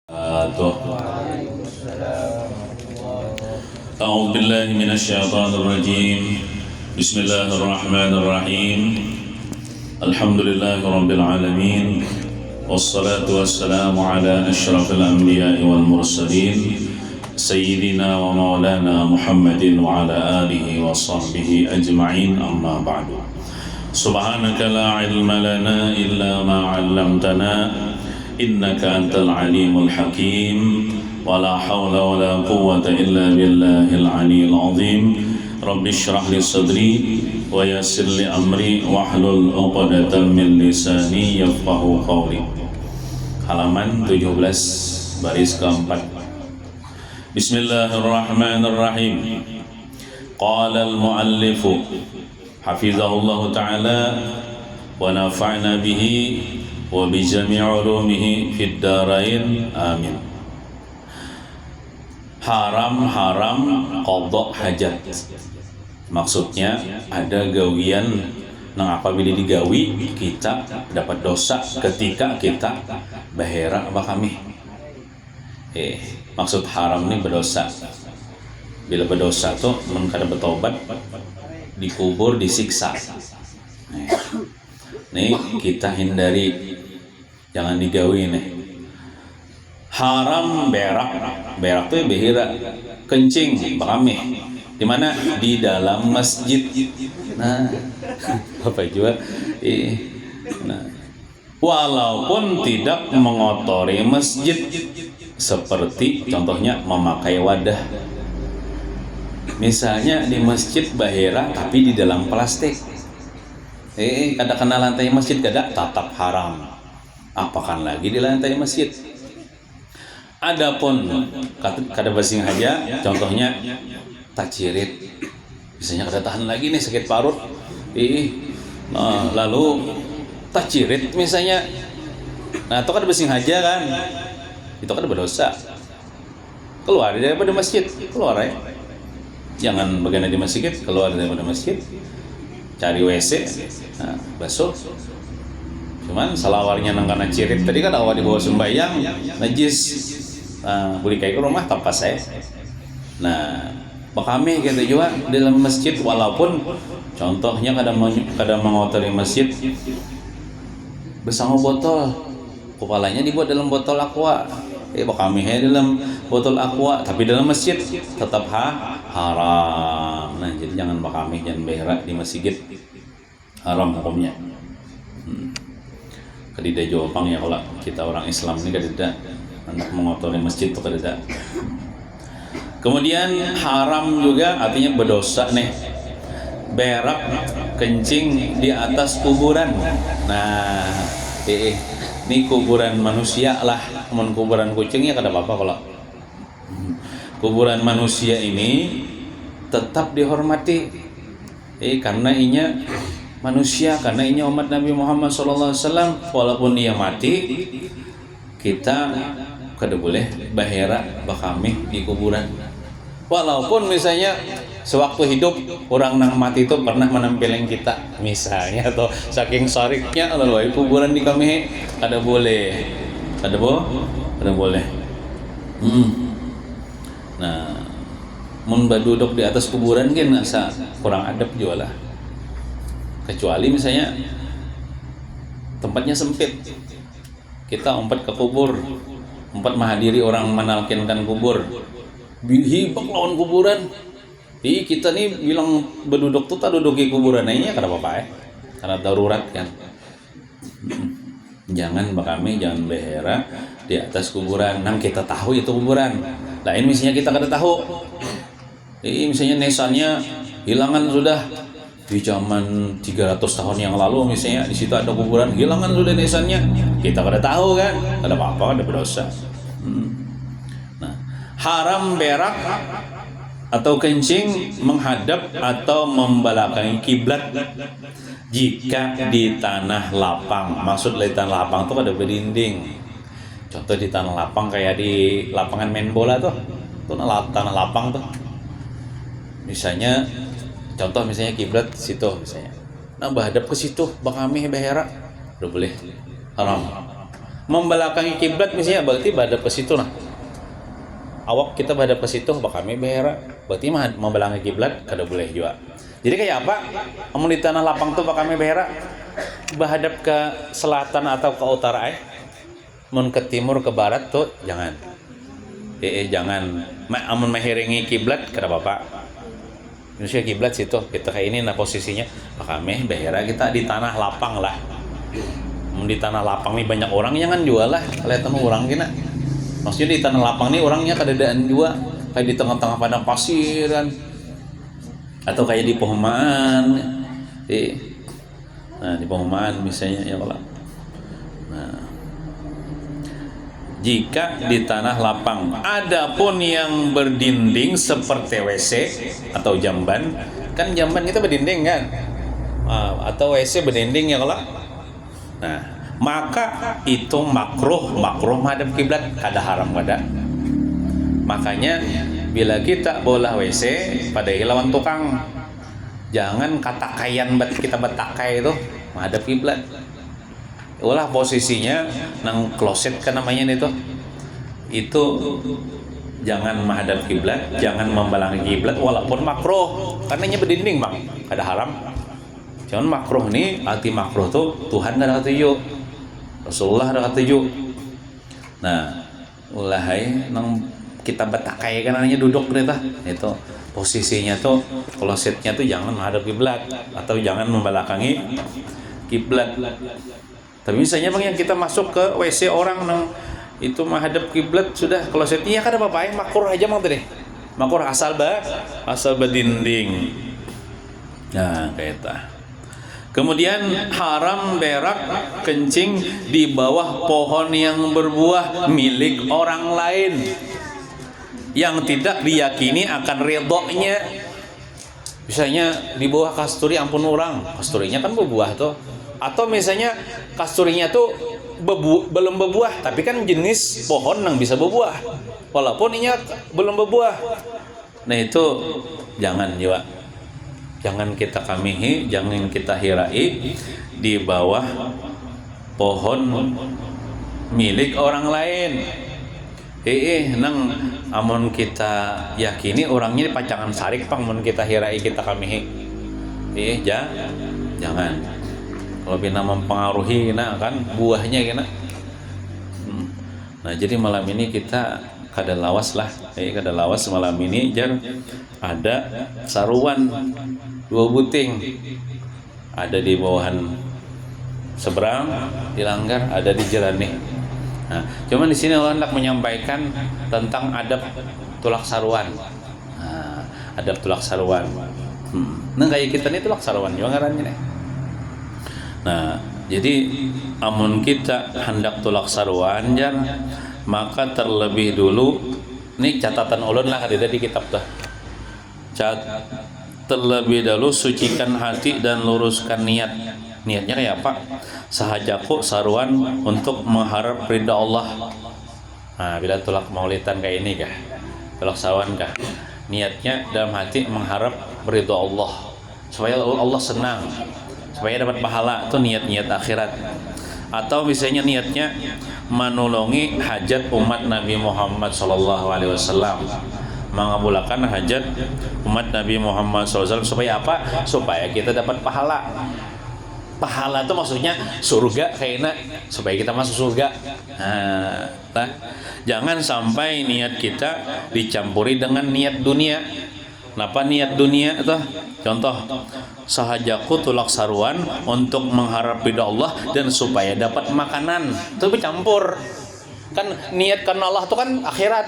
أعوذ بالله من الشيطان الرجيم. بسم الله الرحمن الرحيم. الحمد لله رب العالمين، والصلاة والسلام على أشرف الأنبياء والمرسلين سيدنا ومولانا محمد وعلى آله وصحبه أجمعين. أما بعد، سبحانك لا علم لنا إلا ما علمتنا إنك أنت العليم الحكيم، ولا حول ولا قوة إلا بالله العلي العظيم. رب اشرح لي صدري ويسر لي أمري واحلل عقدة من لساني يفقهوا قولي. Halaman 17 baris keempat. Bismillahirrahmanirrahim. Qala al-muallif hafizahullahu ta'ala wa nafa'na bihi wa bi jami' ulumihi fid darain amin. Haram qadha hajat. Maksudnya ada gawian nang apabila digawi kita dapat dosa ketika kita bahera apa kami. Maksud haram ini berdosa. Bila berdosa tuh mun kada bertobat dikubur disiksa. Nih kita hindari, jangan digawi nih. Haram berak tuh behira kencing bakami. Di mana? Di dalam masjid. Nah, apa juga? Nah, walaupun tidak mengotori masjid, seperti contohnya memakai wadah. Misalnya di masjid bahira tapi di dalam plastik. Kada kena lantai masjid, kada tetap haram. Apakan lagi di lantai masjid. Adapun kada basing aja, contohnya tacirit. Misalnya kada tahan lagi nih sakit parut. Nah, lalu tacirit misalnya. Nah, itu kada basing aja kan. Itu kada berdosa. Keluar daripada masjid, keluar ya. Jangan bagian di masjid, keluar daripada masjid. Cari WC, nah, basuh. Cuman salawarnya nangkana cirit tadi kan awal dibawa sembahyang najis. Nah, boleh kayak ke rumah tanpa saya. Nah, kami gitu juga dalam masjid, walaupun contohnya kadang mengotori masjid bersama botol, kepalanya dibuat dalam botol aqua. Kami dalam botol aqua, tapi dalam masjid tetap haram. Nah, jadi jangan kami jangan berak di masjid, haram hukumnya. Kadida jawabang ya kalau kita orang Islam ini kadida anak mengotori masjid itu kadida. Kemudian haram juga artinya berdosa nih. Berak kencing di atas kuburan. Nah, ini kuburan manusia lah, kuburan kucingnya kada apa-apa kalau. Kuburan manusia ini tetap dihormati. Karena inya manusia, karena inya umat Nabi Muhammad SAW, walaupun ia mati, kita kada boleh bahera bakami di kuburan. Walaupun misalnya sewaktu hidup orang nang mati itu pernah menampilin kita misalnya, atau saking sariknya lalu kuburan di kami kada boleh, kada boleh. Nah, mun baduduk di atas kuburan kan asa kurang adab juga lah. Kecuali misalnya tempatnya sempit, kita umpat ke kubur, umpat menghadiri orang menalkinkan kubur, hibak lawan kuburan. Kita nih bilang berduduk tuh tak duduk di kuburan aja kada apa-apa ya, karena darurat kan. Jangan bakami jangan behera di atas kuburan. Nang kita tahu itu kuburan. Lain misalnya kita kada tahu. Misalnya nesannya hilangan sudah di zaman 300 tahun yang lalu, misalnya di situ ada kuburan, hilangan sudah nesannya, kita kada tahu kan, kada apa-apa, kada berdosa. Nah, haram berak atau kencing menghadap atau membelakangi kiblat jika di tanah lapang. Maksud di tanah lapang tuh ada berdinding. Contoh di tanah lapang kayak di lapangan main bola tuh tanah lapang tuh. Misalnya contoh misalnya kiblat situ misalnya. Nah, menghadap ke situ bakami bahera udah boleh, haram. membelakangi kiblat misalnya berarti pada ke situ nah. Awak kita pada ke situ bakami behera berarti mah membelakangi kiblat kada boleh juga. Jadi kayak apa? Amun di tanah lapang tuh bakami behera bahadap ke selatan atau ke utara mun ke timur ke barat tuh jangan. Jangan amun menghiringi kiblat kada apa-apa. Indonesia kiblat situ kita kayak ini nah posisinya bakami behera kita di tanah lapang lah. Di tanah lapang nih banyak orang jangan jual lah kelihatan orang kena. Maksudnya di tanah lapang nih orangnya kadadaan juga kayak di tengah-tengah padang pasiran atau kayak di perumahan. Nah di perumahan misalnya ya kalau. Nah, jika di tanah lapang, adapun yang berdinding seperti WC atau jamban, kan jamban kita berdinding kan, atau WC berdinding ya kalau. Nah, maka itu makruh madhab kiblat kada haram kada. Makanya bila kita bola WC pada lawan tukang, jangan katakayan kita betakai itu madhab kiblat. Ulah posisinya nang kloset kan namanya itu jangan menghadap kiblat, jangan membalangi kiblat walaupun makruh karena nya berdinding bang kada haram. Cuman makruh nih arti makruh tuh Tuhan kada katuju, Rasulullah kada katuju. Nah ulahai nang kita betakai kan namanya duduk kita itu posisinya tuh klosetnya tuh jangan menghadap kiblat atau jangan membelakangi kiblat. Tapi misalnya bang yang kita masuk ke WC orang nang itu menghadap kiblat sudah klosetnya kan apa-apa makruh aja mang tadi. Makruh asal berdinding. Nah, kayak itu. Kemudian haram berak kencing di bawah pohon yang berbuah milik orang lain yang tidak diyakini akan ridhonya. Misalnya di bawah kasturi ampun orang, kasturinya kan berbuah tuh. Atau misalnya kasturinya tuh belum berbuah, tapi kan jenis pohon yang bisa berbuah, walaupun ini belum berbuah. Nah itu jangan juga, jangan kita kamihi, jangan kita hirai di bawah pohon milik orang lain. Nang amun kita yakini orangnya pacangan sarik pang mun kita hirai kita kamihi. Jangan. Kalau bina mempengaruhi nah kan buahnya kena. Nah jadi malam ini kita kada lawas lah, kada lawas malam ini jar ada saruan 2 buting ada di bawahan seberang dilanggar ada di jernih. Nah cuman di sini Allah hendak menyampaikan tentang adab tulak saruan. Nah, adab tulak saruan. Nah kayak kita nih tulak saruan juga ngarannya nih. Nah, jadi amun kita hendak tulak saruan jan, maka terlebih dulu nih catatan ulun lah ada di kitab tuh. Terlebih dahulu sucikan hati dan luruskan niat. Niatnya kayak apa? Sahajaku saruan untuk mengharap ridha Allah. Nah, bila tulak maulidan kayak ini kah? Tulak saruan kah? Niatnya dalam hati mengharap ridha Allah supaya Allah senang, supaya dapat pahala, itu niat-niat akhirat. Atau misalnya niatnya menolongi hajat umat Nabi Muhammad SAW, mengabulkan hajat umat Nabi Muhammad SAW supaya apa? Supaya kita dapat pahala. Pahala itu maksudnya surga kayaknya, supaya kita masuk surga. Nah, jangan sampai niat kita dicampuri dengan niat dunia. Kenapa niat dunia itu? Contoh, sahajaku tulak saruan untuk mengharap ridha Allah dan supaya dapat makanan. Itu bercampur. Kan niat karena Allah itu kan akhirat.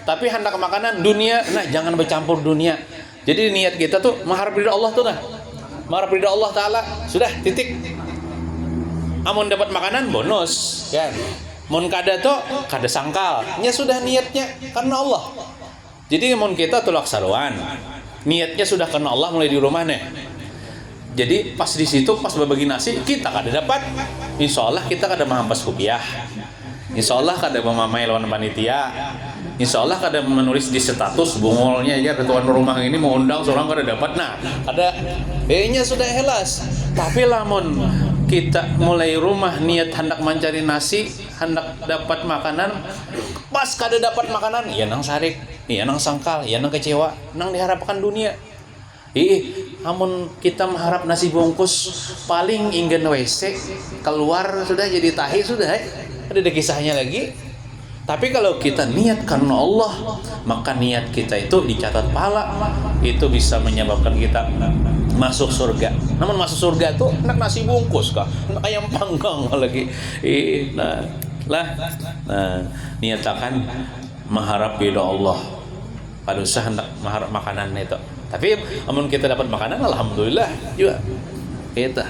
Tapi hendak makanan dunia. Nah, jangan bercampur dunia. Jadi niat kita tuh mengharap ridha Allah tuh nah. Mengharap ridha Allah Ta'ala. Sudah, titik. Amun dapat makanan bonus, kan. Mun kada tuh kada sangkal. Nya sudah niatnya karena Allah. Jadi mun kita tulak saruan, niatnya sudah karena Allah mulai di rumah nih. Jadi pas di situ pas berbagi nasi kita kada dapat, insya Allah kita kada menghampas rupiah, insya Allah kada memamai lawan panitia, insya Allah kada menulis di status bungolnya aja ketuan rumah ini mau undang seorang kada dapat. Nah ada nya sudah helas. Tapi lamun kita mulai rumah niat hendak mencari nasi, hendak dapat makanan, pas kada dapat makanan, ya nang sarik, ya nang sangkal, ya nang kecewa, nang diharapkan dunia. Amun kita mengharap nasi bungkus paling ingin WC keluar sudah jadi tahi sudah, ada kisahnya lagi. Tapi kalau kita niat karena Allah, maka niat kita itu dicatat pahala, itu bisa menyebabkan kita masuk surga. Namun masuk surga tuh enak nasi bungkus kah, enak ayam panggang lagi. Niatakan mengharap ridha Allah. Pada usaha hendak mengharap makanan itu. Tapi amun kita dapat makanan, alhamdulillah juga kita.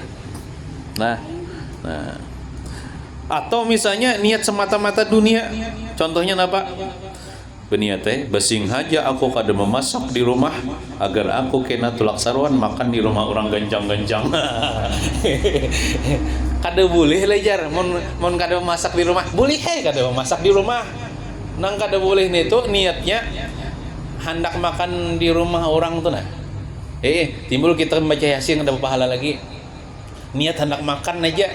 Atau misalnya niat semata-mata dunia. Contohnya apa? Berniat basing haja aku kada memasak di rumah agar aku kena tulak sarwan makan di rumah orang ganjang-ganjang. Kada boleh lejar mon kada memasak di rumah. Boleh kada memasak di rumah. Nang kada boleh nih tuh niatnya hendak makan di rumah orang tuh nah. Timbul kita baca Yasin ada pahala lagi. Niat hendak makan aja.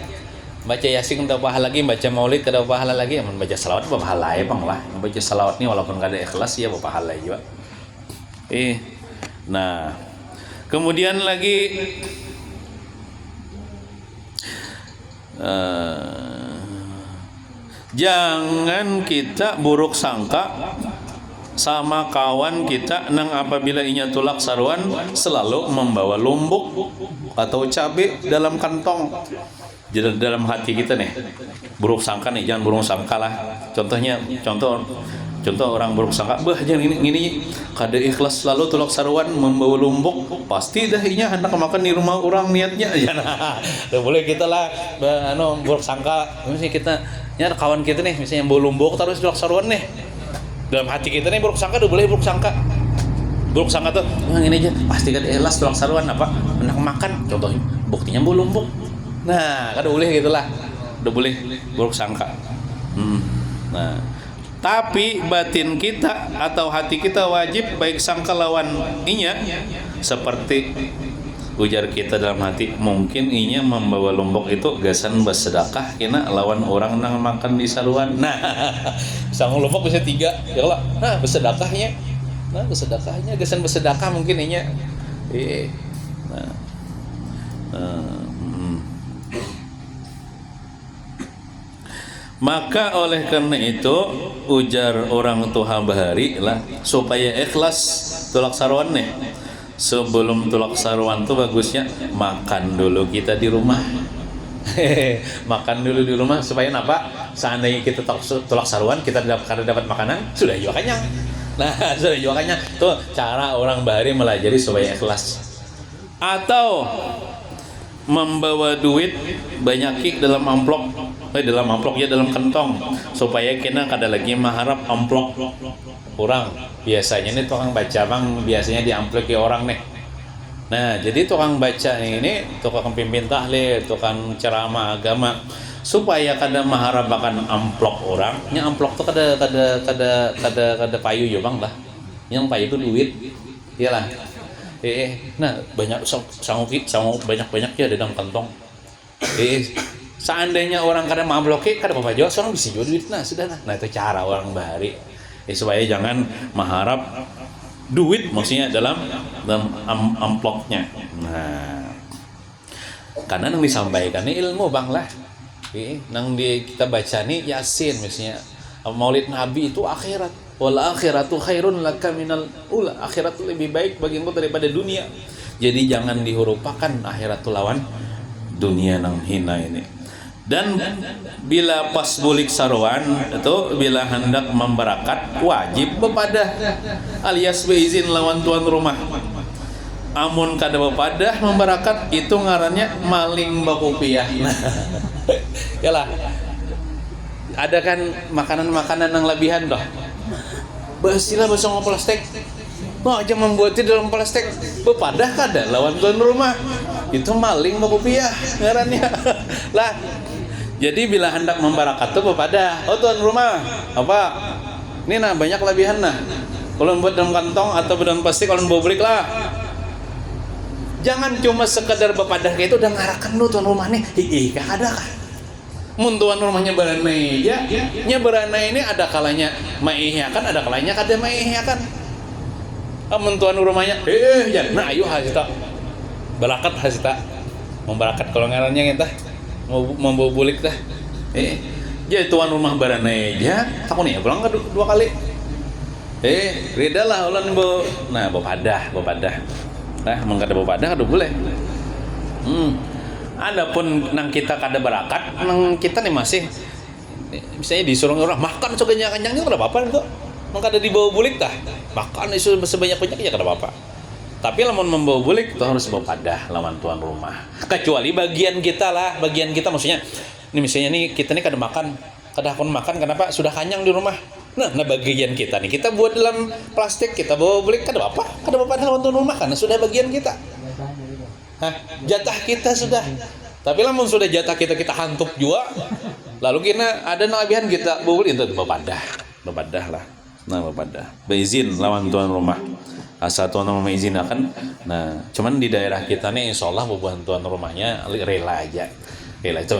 Baca Yasin ada pahala lagi, baca Maulid ada pahala lagi, membaca salawat pahala ya bang lah. Membaca salawat ini walaupun kada ikhlas ya pahala juga. Nah, kemudian lagi jangan kita buruk sangka sama kawan kita nang apabila inya tulak sarwan selalu membawa lombok atau cabai dalam kantong. Jadi dalam hati kita nih buruk sangka nih, jangan buruk sangka lah. Contoh orang buruk sangka, jangan gini kada ikhlas selalu tulak sarwan membawa lombok, pasti dah inya hendak makan di rumah orang niatnya. Jangan, boleh kita lah buruk sangka. Misalnya kita ya kawan kita nih misalnya bawa lombok terus tulak sarwan nih. Dalam hati kita nih buruk sangka, boleh buruk sangka. Buruk sangka tuh, ini aja pasti kada ikhlas tulak sarwan apa hendak makan. Contohnya buktinya bawa lombok. Nah, kada boleh gitulah. Udah boleh buruk sangka. Nah, tapi batin kita atau hati kita wajib baik sangka lawan inya. Seperti ujar kita dalam hati, mungkin inya membawa lombok itu gasan bersedekah kena lawan orang nang makan di saluan. Nah, sang lombok bisa 3 ya lah. Nah, bersedekahnya. Gasan bersedekah mungkin inya. Maka oleh karena itu ujar orang tua bahari lah supaya ikhlas tulak sarwan nih. Sebelum tulak sarwan tuh bagusnya makan dulu kita di rumah. Makan dulu di rumah supaya apa? Seandainya kita tulak sarwan kita dapat makanan sudah juga kenyang. Nah, sudah juga kenyang. Tuh cara orang bahari melajari supaya ikhlas. Atau membawa duit banyak dalam amplop. Dalam amplop ya dalam kantong supaya kita kada lagi mengharap amplop orang. Biasanya nih tukang baca bang biasanya di amplop ke orang nih. Nah, jadi tukang baca ini tukang pimpin tahlil, tukang ceramah agama supaya kada mengharap akan amplop orang. Nya amplop tuh kada payu ya bang lah. Yang payu itu duit. Iyalah. Nah, banyak sangu banyak ya di dalam kantong. Seandainya orang kada mabloke, kada apa jauh, seorang bisa jual duit sudah. Nah itu cara orang bahari. Supaya jangan mengharap duit maksudnya dalam amplopnya. Nah, karena yang disampaikan ini ilmu bang lah. Nang kita baca nih Yasin misalnya Maulid Nabi itu akhirat. Wal akhiratu khairun laka minal ula. Akhirat itu lebih baik bagimu daripada dunia. Jadi jangan dihurupakan akhirat itu lawan dunia nang hina ini. Dan bila pas bulik sarwan itu bila hendak memberakat wajib bepadah alias beizin lawan tuan rumah. Amun kada bepadah memberakat itu ngarannya maling bakupiah. Yalah. Ada kan makanan-makanan yang lebihan toh. Basilah basong plastik. Mau aja membuatnya dalam plastik. Bepadah kada lawan tuan rumah. Itu maling bakupiah ngarannya. Lah jadi bila hendak membarakat tuh kepada tuan rumah apa ini nah banyak lebihan nah kalau buat dalam kantong atau dalam plastik kalau bawa balik lah Jangan cuma sekedar bepadah kayak itu udah ngarakan lu tuan rumah nih. Kah ada kan? Mun tuan rumahnya berana ya, nya berana ini ada kalanya maihiakan, ada kalanya kada maihiakan. Mun tuan rumahnya, ya, nah ayo hasita, barakat hasita, membarakat kalau ngarannya kita, mau bulik dah. Jadi tuan rumah berana ya, takut nih pulang dua kali. Rida lah ulan bo, nah bepadah. Nah, mengkada bepadah kada boleh. Adapun nang kita kada barakat, nang kita nih masih misalnya disuruh orang makan sebanyak-banyaknya kada apa-apa kok. Mengkada dibawa bulik tah. Makan isu sebanyak-banyaknya kada apa-apa. Tapi lamun membawa bulik itu harus bepadah lawan tuan rumah. Kecuali bagian kita lah, bagian kita maksudnya. Ini misalnya nih kita nih kada makan, kada akan makan kenapa? Sudah kenyang di rumah. Nah bagian kita nih, kita buat dalam plastik, kita bawa bulik, kada apa-apa lawan tuan rumah karena sudah bagian kita. Jatah kita sudah. Tapi lamun sudah jatah kita hantuk juga. Lalu kita ada nalabihan kita bawa bulik itu bepadah lah. Nah bepadah. Beizin lawan tuan rumah. Asal tuan rumah izinakan. Nah, cuman di daerah kita nih insyaallah bubuhan tuan rumahnya rela aja. Rela itu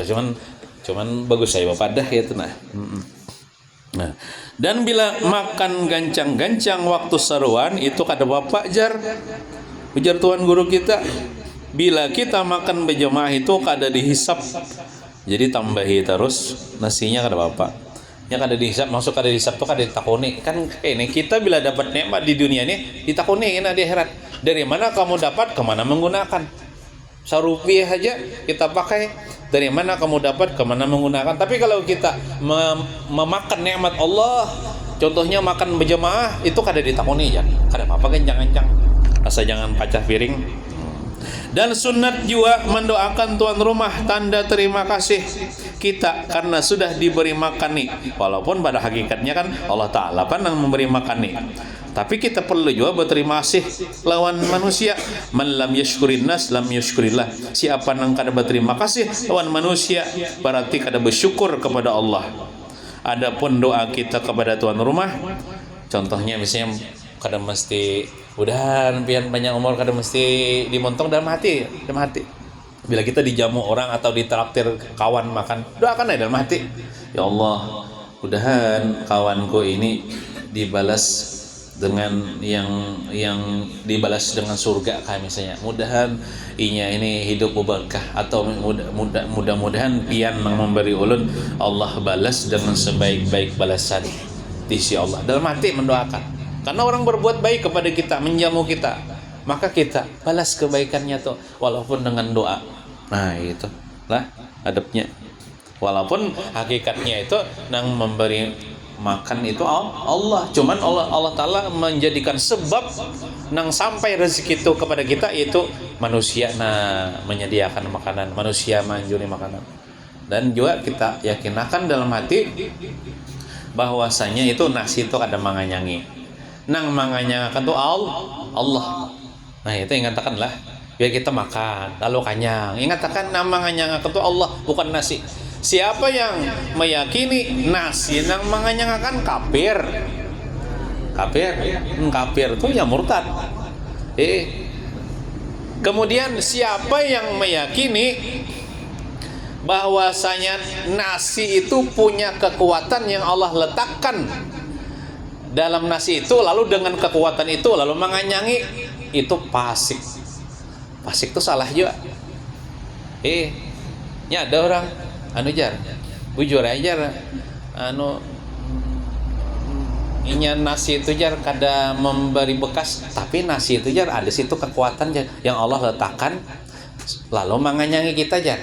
cuman bagus saya bepadah ya itu nah. Nah, dan bila makan gancang-gancang waktu seruan itu kada bapak jar. Ujar tuan guru kita, bila kita makan berjamaah itu kada dihisap. Jadi tambahi terus nasinya kada bapak. Yang kada dihisap, maksud kada dihisap tuh kada ditakoni. Kan ini kita bila dapat nikmat di dunia ini ditakoni di akhirat. Dari mana kamu dapat, kemana menggunakan? Sarupiah aja kita pakai. Dari mana kamu dapat, kemana menggunakan? Tapi kalau kita memakan nikmat Allah, contohnya makan berjamaah, itu kada ditakoni ya. Kada apa-apa kan jangan asal jangan pacah piring. Dan sunat juga mendoakan tuan rumah tanda terima kasih kita karena sudah diberi makan nih. Walaupun pada hakikatnya kan Allah Ta'ala kan yang memberi makan nih. Tapi kita perlu juga berterima kasih lawan manusia. Man lam yashkurin nas lam yashkurillah. Siapa yang kada berterima kasih lawan manusia berarti kada bersyukur kepada Allah. Adapun doa kita kepada tuan rumah, contohnya misalnya kada mesti udahan pian banyak umur, kada mesti dimontong dalam hati. Bila kita dijamu orang atau ditraktir kawan makan, doakan aja dalam hati. Ya Allah, udahan kawanku ini dibalas dengan yang dibalas dengan surga kayak misalnya. Mudahan inya ini hidup berkah atau mudah-mudahan pian yang memberi ulun Allah balas dengan sebaik-baik balasan di sisi Allah. Dalam hati mendoakan. Karena orang berbuat baik kepada kita, menjamu kita, maka kita balas kebaikannya tuh walaupun dengan doa. Nah itu lah adabnya. Walaupun hakikatnya itu nang memberi makan itu Allah, cuman Allah Ta'ala menjadikan sebab nang sampai rezeki itu kepada kita, yaitu manusia menyediakan makanan, manusia menjuri makanan. Dan juga kita yakinakan dalam hati bahwasanya itu nasi itu kada manganyangi. Nang manganyangakan tuh Allah. Nah itu ingatkan lah, biar kita makan lalu kenyang. Ingatkan nang manganyangakan tuh Allah, bukan nasi. Siapa yang meyakini nasi nang manganyangakan kafir itu ya murtad. Kemudian siapa yang meyakini bahwasanya nasi itu punya kekuatan yang Allah letakkan dalam nasi itu, lalu dengan kekuatan itu lalu menganyangi, itu fasik itu salah juga. Ya ada orang jar bujur aja inya nasi itu jar kada memberi bekas, tapi nasi itu jar ada situ kekuatan jar yang Allah letakkan lalu menganyangi kita jar.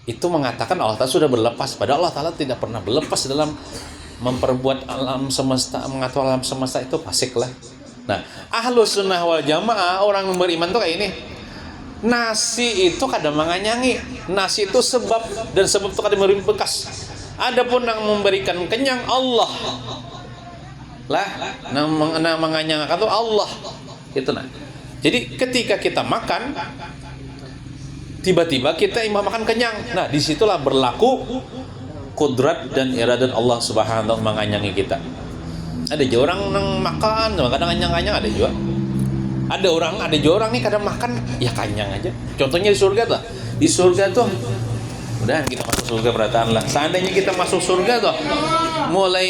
Itu mengatakan Allah Ta'ala sudah berlepas, padahal Allah Ta'ala tidak pernah berlepas dalam memperbuat alam semesta, mengatur alam semesta. Itu fasik lah. Nah, Ahlus Sunnah wal Jamaah, orang yang beriman tuh kayak ini. Nasi itu kadang menganyangi. Nasi itu sebab, dan sebab itu kadang memberi bekas. Adapun yang memberikan kenyang Allah lah, yang menganyangkan itu Allah. Itu nah. Jadi ketika kita makan, tiba-tiba kita imam makan kenyang. Nah, disitulah berlaku kudrat dan iradat Allah Subhanahu wa ta'ala menganyangi kita. Ada juga orang yang makan, kadang kenyang-kenyang ada juga. Ada juga orang nih kadang makan ya kenyang aja. Contohnya di surga tuh. Di surga tuh udah kita masuk surga, perhatian lah. Seandainya kita masuk surga tuh, mulai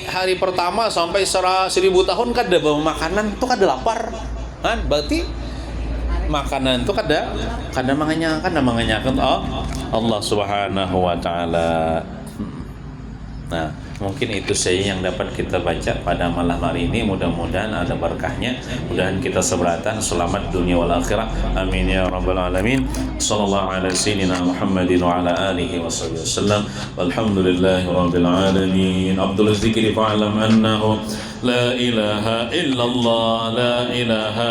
hari pertama sampai 1000 tahun kada bawa makanan tuh kada lapar. Kan? Berarti makanan tuh kada mengenyangkan Allah Subhanahu wa taala. Nah, mungkin itu saja yang dapat kita baca pada malam hari ini. Mudah-mudahan ada berkahnya. Mudah-mudahan kita seberatan selamat dunia wal akhirah. Amin ya rabbal alamin. Sallallahu ala sayyidina Muhammadin wa ala alihi wasallam. Walhamdulillahi rabbil alamin. Abdul zikri fa'lam annahu la ilaha illallah, la ilaha